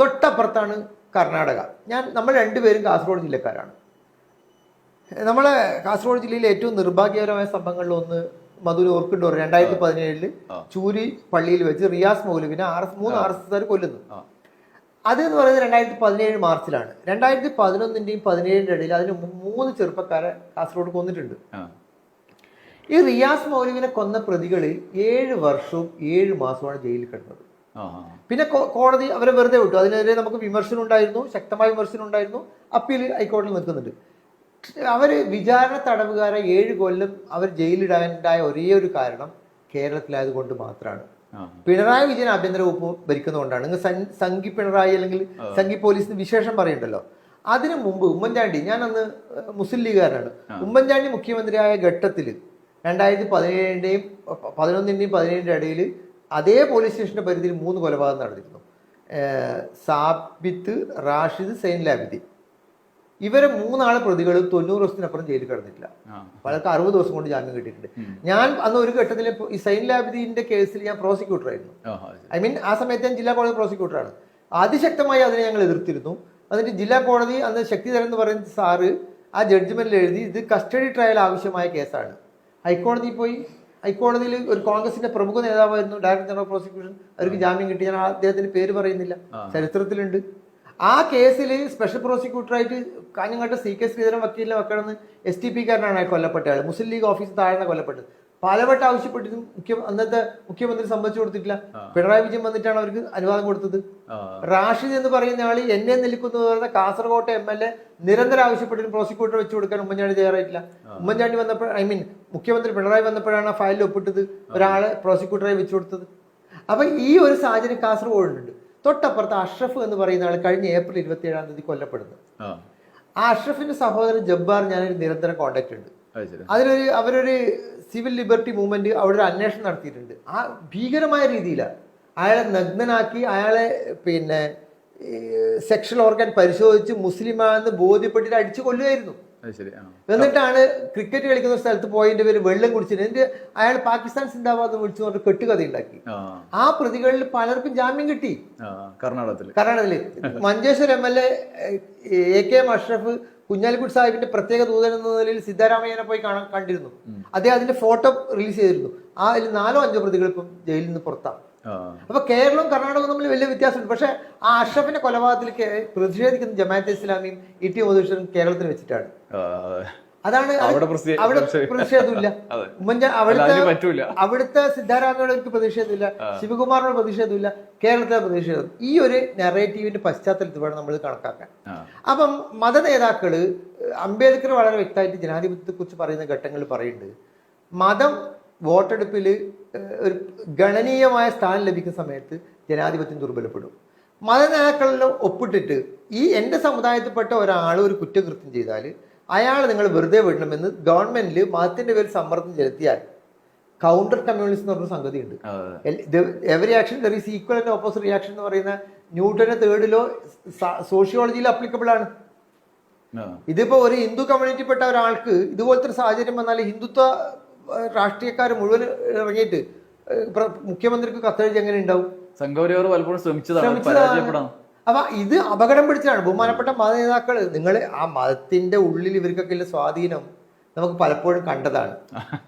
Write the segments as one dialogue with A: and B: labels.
A: തൊട്ടപ്പുറത്താണ് കർണാടക. നമ്മൾ രണ്ടുപേരും കാസർഗോഡ് ജില്ലക്കാരാണ്. നമ്മളെ കാസർഗോഡ് ജില്ലയിലെ ഏറ്റവും നിർഭാഗ്യകരമായ സംഭവങ്ങളിൽ ഒന്ന് മധുര ഓർക്കുണ്ടോർ 2017 ചൂരി പള്ളിയിൽ വെച്ച് റിയാസ് മൗലവിനെ 3 RSSകാർ കൊല്ലുന്നു. അതെന്ന് പറയുന്നത് 2017 മാർച്ചിലാണ്. 2011-ന്റെയും 2017-ന്റെ ഇടയിൽ അതിന് 3 ചെറുപ്പക്കാരെ കാസർഗോഡ് കൊന്നിട്ടുണ്ട്. ഈ റിയാസ് മൗലവിനെ കൊന്ന പ്രതികൾ 7 വർഷവും 7 മാസവുമാണ് ജയിലിൽ കിടന്നത്. പിന്നെ കോടതി അവരെ വെറുതെ വിട്ടു. അതിനെതിരെ നമുക്ക് വിമർശനം ഉണ്ടായിരുന്നു, ശക്തമായ വിമർശനം ഉണ്ടായിരുന്നു. അപ്പീൽ ഹൈക്കോടതിയിൽ നിൽക്കുന്നുണ്ട്. അവർ വിചാരണ തടവുകാരെ 7 കൊല്ലം അവർ ജയിലിടാനുണ്ടായ ഒരേ ഒരു കാരണം കേരളത്തിലായത് കൊണ്ട് മാത്രമാണ്. പിണറായി വിജയൻ ആഭ്യന്തര വകുപ്പ് ഭരിക്കുന്നതുകൊണ്ടാണ്. നിങ്ങൾ സംഘി പിണറായി അല്ലെങ്കിൽ സംഘി പോലീസിന് വിശേഷം പറയുന്നുണ്ടല്ലോ. അതിനു മുമ്പ് ഉമ്മൻചാണ്ടി, ഞാൻ അന്ന് മുസ്ലിം ലീഗുകാരനാണ്, ഉമ്മൻചാണ്ടി മുഖ്യമന്ത്രിയായ ഘട്ടത്തിൽ 2017-ന്റെയും 2011-ന്റെയും 2017-ന്റെ ഇടയിൽ അതേ പോലീസ് സ്റ്റേഷന്റെ പരിധിയിൽ 3 കൊലപാതകം നടന്നിരുന്നു. സാബിത്ത്, റാഷിദ്, സൈൻ ലാബിദി. ഇവരെ 3 ആളെ പ്രതികൾ 90 ദിവസത്തിനപ്പുറം ജയിലിൽ കിടന്നിട്ടില്ല. പലർക്ക് 60 ദിവസം കൊണ്ട് ജാമ്യം കിട്ടിയിട്ടുണ്ട്. ഞാൻ അന്ന് ഒരു ഘട്ടത്തിൽ ഈ സൈൻ ലാബിദിന്റെ കേസിൽ ഞാൻ പ്രോസിക്യൂട്ടർ ആയിരുന്നു. ആ സമയത്ത് ഞാൻ ജില്ലാ കോടതി പ്രോസിക്യൂട്ടറാണ്. അതിശക്തമായി അതിനെ ഞങ്ങൾ എതിർത്തിരുന്നു. എന്നിട്ട് ജില്ലാ കോടതി അന്ന് ശക്തിധരൻ എന്ന് പറയുന്ന സാറ് ആ ജഡ്ജ്മെന്റിൽ എഴുതി ഇത് കസ്റ്റഡി ട്രയൽ ആവശ്യമായ കേസാണ്. ഹൈക്കോടതിയിൽ പോയി. ഹൈക്കോടതിയിൽ ഒരു കോൺഗ്രസിന്റെ പ്രമുഖ നേതാവായിരുന്നു ഡയറക്ടർ ജനറൽ പ്രോസിക്യൂഷൻ. അവർക്ക് ജാമ്യം കിട്ടി. ഞാൻ അദ്ദേഹത്തിന്റെ പേര് പറയുന്നില്ല, ചരിത്രത്തിലുണ്ട്. ആ കേസിൽ സ്പെഷ്യൽ പ്രോസിക്യൂട്ടറായിട്ട് കാഞ്ഞങ്ങാട്ട് CK ശ്രീധരൻ വക്കീലിനെ വെക്കണമെന്ന് STP-കാരനാണ് കൊല്ലപ്പെട്ട ആൾ. മുസ്ലിം ലീഗ് ഓഫീസ് താഴെ കൊല്ലപ്പെട്ടത്. പലവട്ടം ആവശ്യപ്പെട്ടിട്ടും അന്നത്തെ മുഖ്യമന്ത്രി സമ്മതിച്ചു കൊടുത്തിട്ടില്ല. പിണറായി വിജയൻ വന്നിട്ടാണ് അവർക്ക് അനുവാദം കൊടുത്തത്. റാഷിദ് എന്ന് പറയുന്ന ആള് എന്നെ നിൽക്കുന്നു പറഞ്ഞ കാസർഗോട്ടെ MLA നിരന്തരം ആവശ്യപ്പെട്ടിട്ടും പ്രോസിക്യൂട്ടർ വെച്ച് കൊടുക്കാൻ ഉമ്മൻചാണ്ടി തയ്യാറായിട്ടില്ല. ഉമ്മൻചാണ്ടി വന്നപ്പോൾ മുഖ്യമന്ത്രി പിണറായി വന്നപ്പോഴാണ് ആ ഫയലിൽ ഒപ്പിട്ടത് ഒരാളെ പ്രോസിക്യൂട്ടറായി വെച്ചു കൊടുത്തത്. അപ്പൊ ഈ ഒരു സാഹചര്യം കാസർഗോഡുണ്ട്. തൊട്ടപ്പുറത്ത് അഷ്റഫ് എന്ന് പറയുന്ന ആൾ കഴിഞ്ഞ ഏപ്രിൽ 27-ാം തീയതി കൊല്ലപ്പെടുന്നു. ആ അഷ്റഫിന്റെ സഹോദരൻ ജബ്ബാർ ഞാനൊരു നിരന്തരം കോണ്ടാക്ട് ഉണ്ട്. അവരൊരു സിവിൽ ലിബർട്ടി മൂവ്മെന്റ് അവിടെ ഒരു അന്വേഷണം നടത്തിയിട്ടുണ്ട്. ആ ഭീകരമായ രീതിയിലാണ് അയാളെ നഗ്നനാക്കി അയാളെ സെക്ഷൽ ഓർഗൻ പരിശോധിച്ച് മുസ്ലിമാണെന്ന് ബോധ്യപ്പെട്ടിട്ട് അടിച്ചു കൊല്ലുകയായിരുന്നു. എന്നിട്ടാണ് ക്രിക്കറ്റ് കളിക്കുന്ന സ്ഥലത്ത് പോയതിന്റെ പേര് വെള്ളം കുടിച്ചത്. എന്നിട്ട് അയാൾ പാകിസ്ഥാൻ സിന്ദാബാദ് വിളിച്ചു പറഞ്ഞ് കെട്ടുകഥ ഉണ്ടാക്കി. ആ പ്രതികളിൽ പലർക്കും ജാമ്യം കിട്ടി. കർണാടകത്തില് മഞ്ചേശ്വർ MLA AK അഷ്റഫ് കുഞ്ഞാലിക്കുട്ടി സാഹിബിന്റെ പ്രത്യേക ദൂതൻ എന്ന നിലയിൽ സിദ്ധാരാമയ്യനെ പോയി കണ്ടിരുന്നു. അദ്ദേഹം അതിന്റെ ഫോട്ടോ റിലീസ് ചെയ്തിരുന്നു. അതിൽ 4-5 പ്രതികൾ ഇപ്പം ജയിലിൽ നിന്ന് പുറത്താണ്. അപ്പൊ കേരളവും കർണാടകവും തമ്മിൽ വലിയ വ്യത്യാസമുണ്ട്. പക്ഷെ ആ അഷ്റഫിന്റെ കൊലപാതകത്തിൽ പ്രതിഷേധിക്കുന്ന ജമാഅത്തെ ഇസ്ലാമിയും ET മുഹമ്മദ് കേരളത്തിൽ വെച്ചിട്ടാണ്. അതാണ് അവിടെ പ്രതിഷേധമില്ല. അവിടുത്തെ സിദ്ധാരാമയോട് എനിക്ക് പ്രതിഷേധമില്ല, ശിവകുമാറിനോട് പ്രതിഷേധമില്ല, കേരളത്തിലെ പ്രതിഷേധം. ഈ ഒരു നെറേറ്റീവിന്റെ പശ്ചാത്തലത്തിൽ വേണം നമ്മൾ കണക്കാക്കാൻ. അപ്പം മത നേതാക്കള് അംബേദ്കർ വളരെ വ്യക്തമായിട്ട് ജനാധിപത്യത്തെ കുറിച്ച് പറയുന്ന ഘട്ടങ്ങളിൽ പറയുന്നുണ്ട്, മതം വോട്ടെടുപ്പിൽ ഒരു ഗണനീയമായ സ്ഥാനം ലഭിക്കുന്ന സമയത്ത് ജനാധിപത്യം ദുർബലപ്പെടും. മത നേതാക്കളെല്ലാം ഒപ്പിട്ടിട്ട് എൻ്റെ സമുദായത്തിൽപ്പെട്ട ഒരാൾ ഒരു കുറ്റകൃത്യം ചെയ്താൽ അയാൾ നിങ്ങൾ വെറുതെ വിടണമെന്ന് ഗവൺമെന്റിൽ മതത്തിന്റെ പേരിൽ സമ്മർദ്ദം ചെലുത്തിയാൽ കൗണ്ടർ കമ്മ്യൂണിസം എന്ന് പറഞ്ഞ സംഗതിയുണ്ട്. Every action there is equal and opposite reaction എന്ന് പറയുന്ന ന്യൂട്ടന്റെ 3rd ലോ സോഷ്യോളജിയിൽ അപ്ലിക്കബിൾ ആണ്. ഇതിപ്പോ ഒരു ഹിന്ദു കമ്മ്യൂണിറ്റിപ്പെട്ട ഒരാൾക്ക് ഇതുപോലത്തെ ഒരു സാഹചര്യം വന്നാൽ ഹിന്ദുത്വ രാഷ്ട്രീയക്കാർ മുഴുവൻ ഇറങ്ങിയിട്ട് മുഖ്യമന്ത്രിക്ക് കത്തെഴുതി എങ്ങനെ ഉണ്ടാവും? അപ്പൊ ഇത് അപകടം പിടിച്ചാണ്. ബഹുമാനപ്പെട്ട മത നേതാക്കൾ, നിങ്ങൾ ആ മതത്തിന്റെ ഉള്ളിൽ ഇവർക്കൊക്കെ ഉള്ള സ്വാധീനം നമുക്ക് പലപ്പോഴും കണ്ടതാണ്.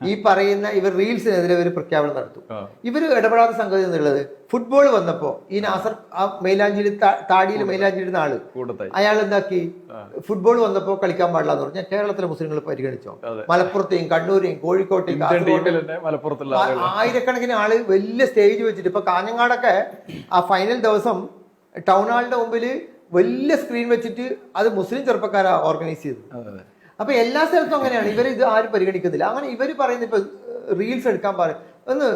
A: ഈ പറയുന്ന ഇവർ റീൽസിനെതിരെ ഒരു പ്രഖ്യാപനം നടത്തും. ഇവർ ഇടപെടാത്ത സംഗതി എന്നുള്ളത് ഫുട്ബോൾ വന്നപ്പോ ഈ നാസർ ആ മൈലാഞ്ചിയിൽ താടിയിൽ മൈലാഞ്ചിയിടുന്ന ആള് അയാൾ എന്താക്കി, ഫുട്ബോൾ വന്നപ്പോ കളിക്കാൻ പാടില്ല എന്ന് പറഞ്ഞാൽ കേരളത്തിലെ മുസ്ലിങ്ങൾ പരിഗണിച്ചോ? മലപ്പുറത്തെയും കണ്ണൂരെയും കോഴിക്കോട്ടെയും കാസർഗോട്ടെയും ആയിരക്കണക്കിന് ആള് വലിയ സ്റ്റേജ് വെച്ചിട്ട് ഇപ്പൊ കാഞ്ഞങ്ങാടൊക്കെ ആ ഫൈനൽ ദിവസം ടൗൺ ഹാളിന്റെ മുമ്പിൽ വലിയ സ്ക്രീൻ വെച്ചിട്ട് അത് മുസ്ലിം ചെറുപ്പക്കാരാ ഓർഗനൈസ് ചെയ്തത്. അപ്പൊ എല്ലാ സ്ഥലത്തും അങ്ങനെയാണ്. ഇവർ ഇത് ആരും പരിഗണിക്കുന്നില്ല. അങ്ങനെ ഇവർ പറയുന്നത് ഇപ്പൊ റീൽസ് എടുക്കാൻ പറയും. ഒന്ന്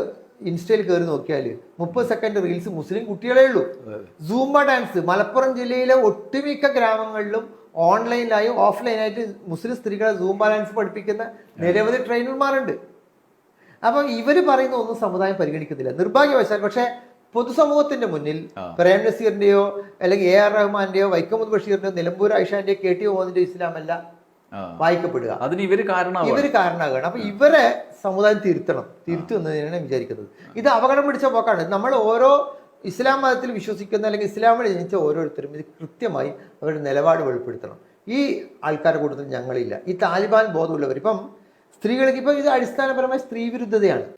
A: ഇൻസ്റ്റയിൽ കയറി നോക്കിയാൽ 30 സെക്കൻഡ് റീൽസ് മുസ്ലിം കുട്ടികളേ ഉള്ളൂ. സൂംബ ഡാൻസ് മലപ്പുറം ജില്ലയിലെ ഒട്ടുമിക്ക ഗ്രാമങ്ങളിലും ഓൺലൈനിലായും ഓഫ്ലൈനായിട്ട് മുസ്ലിം സ്ത്രീകളെ സൂംബ ഡാൻസ് പഠിപ്പിക്കുന്ന നിരവധി ട്രെയിനർമാരുണ്ട്. അപ്പൊ ഇവർ പറയുന്ന ഒന്നും സമുദായം പരിഗണിക്കുന്നില്ല, നിർഭാഗ്യവശാൽ. പക്ഷെ പൊതുസമൂഹത്തിന്റെ മുന്നിൽ പ്രേം നസീറിന്റെയോ അല്ലെങ്കിൽ AR റഹ്മാന്റെയോ വൈക്കം മുഹമ്മദ് ബഷീറിന്റെയോ നിലമ്പൂർ ആയിഷാന്റെയോ KT മുഹമ്മദിന്റെയോ ഇസ്ലാമല്ല വായിക്കപ്പെടുക. അതിന് ഇവര് കാരണമാകണം. അപ്പൊ ഇവരെ സമുദായം തിരുത്തുമെന്ന് തന്നെയാണ് വിചാരിക്കുന്നത്. ഇത് അപകടം പിടിച്ച പോക്കാണ്. നമ്മൾ ഓരോ ഇസ്ലാം മതത്തിൽ വിശ്വസിക്കുന്ന അല്ലെങ്കിൽ ഇസ്ലാമിൽ ജനിച്ച ഓരോരുത്തരും ഇത് കൃത്യമായി അവരുടെ നിലപാട് വെളിപ്പെടുത്തണം. ഈ ആൾക്കാരുടെ കൂട്ടത്തിൽ ഞങ്ങളില്ല. ഈ താലിബാൻ ബോധമുള്ളവർ ഇപ്പം സ്ത്രീകൾക്ക് ഇപ്പം ഇത് അടിസ്ഥാനപരമായി സ്ത്രീ വിരുദ്ധതയാണ്.